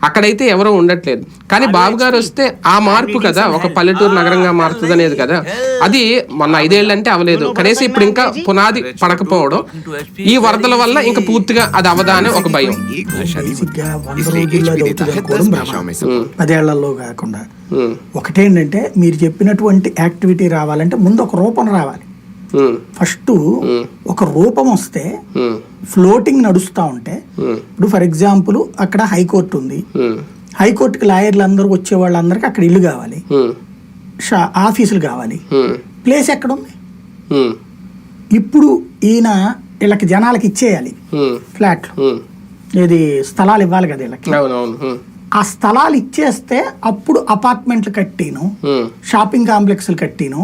అక్కడైతే ఎవరో ఉండట్లేదు. కానీ బాబు గారు వస్తే ఆ మార్పు కదా ఒక పల్లెటూరు నగరంగా మారుతుంది అనేది కదా. అది మొన్న 5 ఏళ్ళు అంటే అవలేదు, కనీసం ఇప్పుడు ఇంకా పునాది పడకపోవడం, ఈ వరదల వల్ల ఇంకా పూర్తిగా అది అవదా అని ఒక భయం. 10 ఏళ్లలో కాకుండా ఒకటేంటంటే మీరు చెప్పినటువంటి యాక్టివిటీ రావాలంటే ముందు ఒక రూపం రావాలి. ఫస్ట్ ఒక రూపం వస్తే ఫ్లోటింగ్ నడుస్తూ ఉంటే, ఇప్పుడు ఫర్ ఎగ్జాంపుల్ అక్కడ హైకోర్టు ఉంది, హైకోర్టుకి లాయర్లు అందరూ వచ్చే వాళ్ళందరికీ అక్కడ ఇల్లు కావాలి, ఆఫీసులు కావాలి, ప్లేస్ ఎక్కడ ఉంది? ఇప్పుడు ఈయన వీళ్ళకి జనాలకి ఇచ్చేయాలి ఫ్లాట్లు, ఇది స్థలాలు ఇవ్వాలి కదా వీళ్ళకి. ఆ స్థలాలు ఇచ్చేస్తే అప్పుడు అపార్ట్మెంట్లు కట్టిను, షాపింగ్ కాంప్లెక్స్లు కట్టిను,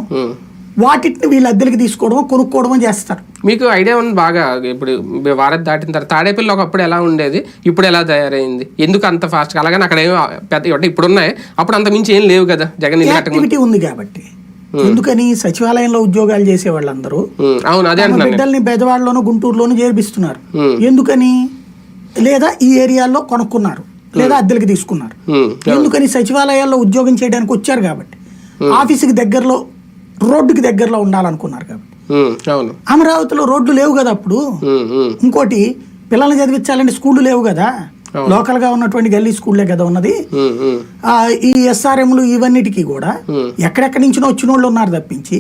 వాటిని వీళ్ళు అద్దెలకి తీసుకోవడం కొనుక్కోవడం చేస్తారు. మీకు ఐడియా ఉంది బాగా. ఇప్పుడు వారధి దాటిన తర్వాత తాడేపల్లి ఒకప్పుడు ఎలా ఉండేది, ఇప్పుడు ఎలా తయారైంది, ఎందుకు అంత ఫాస్ట్? అలాగని అక్కడ ఏమో పెద్ద ఇప్పుడు ఉన్నాయి, అప్పుడు అంత మించి ఏం లేవు కదా. జగన్ యాక్టివిటీ ఉంది కాబట్టి. ఎందుకని సచివాలయంలో ఉద్యోగాలు చేసే వాళ్ళందరూ బిడ్డల్ని బెజవాడలోనూ గుంటూరులోనూ చేర్పిస్తున్నారు. ఎందుకని? లేదా ఈ ఏరియాల్లో కొనుక్కున్నారు, లేదా అద్దెలకి తీసుకున్నారు. ఎందుకని? సచివాలయాల్లో ఉద్యోగం చేయడానికి వచ్చారు కాబట్టి, ఆఫీసుకి దగ్గరలో రోడ్డుకి దగ్గరలో ఉండాలనుకున్నారు కాబట్టి. అమరావతిలో రోడ్లు లేవు కదా అప్పుడు. ఇంకోటి, పిల్లల్ని చదివించాలంటే స్కూళ్ళు లేవు కదా, లోకల్ గా ఉన్నటువంటి గల్లీ స్కూల్లే కదా ఉన్నది. ఈ SRMలు ఇవన్నిటికీ కూడా ఎక్కడెక్కడి నుంచినో వచ్చిన వాళ్ళు ఉన్నారు తప్పించి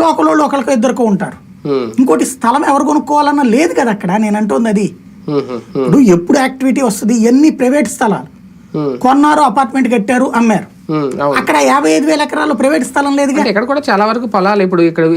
లోకల్ వాళ్ళు ఒకరికో ఇద్దరికో ఉంటారు. ఇంకోటి, స్థలం ఎవరు కొనుక్కోవాలన్నా లేదు కదా అక్కడ. నేను అంటుంది అది. ఇప్పుడు ఎప్పుడు యాక్టివిటీ వస్తుంది? ఎన్ని ప్రైవేట్ స్థలాలు కొన్నారు, అపార్ట్మెంట్ కట్టారు, అమ్మారు. అక్కడ 55,000 ఎకరాలు ప్రైవేట్ స్థలం లేదు. ఇక్కడ కూడా చాలా వరకు పొలాలు ఇప్పుడు ఇక్కడ